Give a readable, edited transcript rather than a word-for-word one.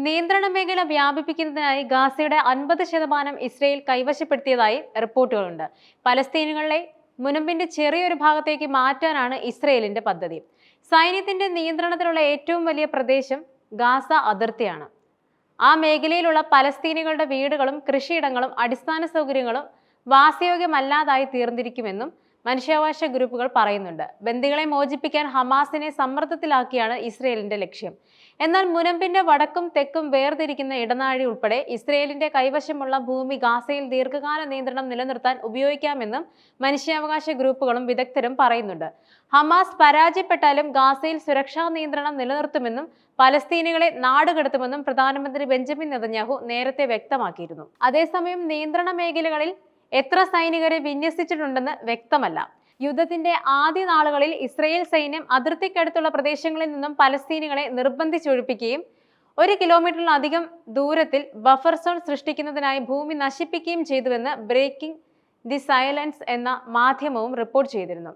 നിയന്ത്രണ മേഖല വ്യാപിപ്പിക്കുന്നതിനായി ഗാസയുടെ 50% ഇസ്രയേൽ കൈവശപ്പെടുത്തിയതായി റിപ്പോർട്ടുകളുണ്ട്. പലസ്തീനുകളെ മുനമ്പിന്റെ ചെറിയൊരു ഭാഗത്തേക്ക് മാറ്റാനാണ് ഇസ്രയേലിന്റെ പദ്ധതി. സൈന്യത്തിന്റെ നിയന്ത്രണത്തിലുള്ള ഏറ്റവും വലിയ പ്രദേശം ഗാസ അതിർത്തിയാണ്. ആ മേഖലയിലുള്ള പലസ്തീനികളുടെ വീടുകളും കൃഷിയിടങ്ങളും അടിസ്ഥാന സൗകര്യങ്ങളും വാസയോഗ്യമല്ലാതായി തീർന്നിരിക്കുമെന്നും മനുഷ്യാവകാശ ഗ്രൂപ്പുകൾ പറയുന്നുണ്ട്. ബന്ദികളെ മോചിപ്പിക്കാൻ ഹമാസിനെ സമ്മർദ്ദത്തിലാക്കിയാണ് ഇസ്രയേലിന്റെ ലക്ഷ്യം. എന്നാൽ മുനമ്പിന്റെ വടക്കും തെക്കും വേർതിരിക്കുന്ന ഇടനാഴി ഉൾപ്പെടെ ഇസ്രയേലിന്റെ കൈവശമുള്ള ഭൂമി ഗാസയിൽ ദീർഘകാല നിയന്ത്രണം നിലനിർത്താൻ ഉപയോഗിക്കാമെന്നും മനുഷ്യാവകാശ ഗ്രൂപ്പുകളും വിദഗ്ധരും പറയുന്നുണ്ട്. ഹമാസ് പരാജയപ്പെട്ടാലും ഗാസയിൽ സുരക്ഷാ നിയന്ത്രണം നിലനിർത്തുമെന്നും പലസ്തീനികളെ നാടുകടത്തുമെന്നും പ്രധാനമന്ത്രി ബെഞ്ചമിൻ നെതന്യാഹു നേരത്തെ വ്യക്തമാക്കിയിരുന്നു. അതേസമയം നിയന്ത്രണ മേഖലകളിൽ എത്ര സൈനികരെ വിന്യസിച്ചിട്ടുണ്ടെന്ന് വ്യക്തമല്ല. യുദ്ധത്തിന്റെ ആദ്യ നാളുകളിൽ ഇസ്രയേൽ സൈന്യം അതിർത്തിക്കടുത്തുള്ള പ്രദേശങ്ങളിൽ നിന്നും പലസ്തീനികളെ നിർബന്ധിച്ചൊഴിപ്പിക്കുകയും 1 കിലോമീറ്ററിലധികം ദൂരത്തിൽ ബഫർ സോൺ സൃഷ്ടിക്കുന്നതിനായി ഭൂമി നശിപ്പിക്കുകയും ചെയ്തുവെന്ന് ബ്രേക്കിംഗ് ദി സൈലൻസ് എന്ന മാധ്യമവും റിപ്പോർട്ട് ചെയ്തിരുന്നു.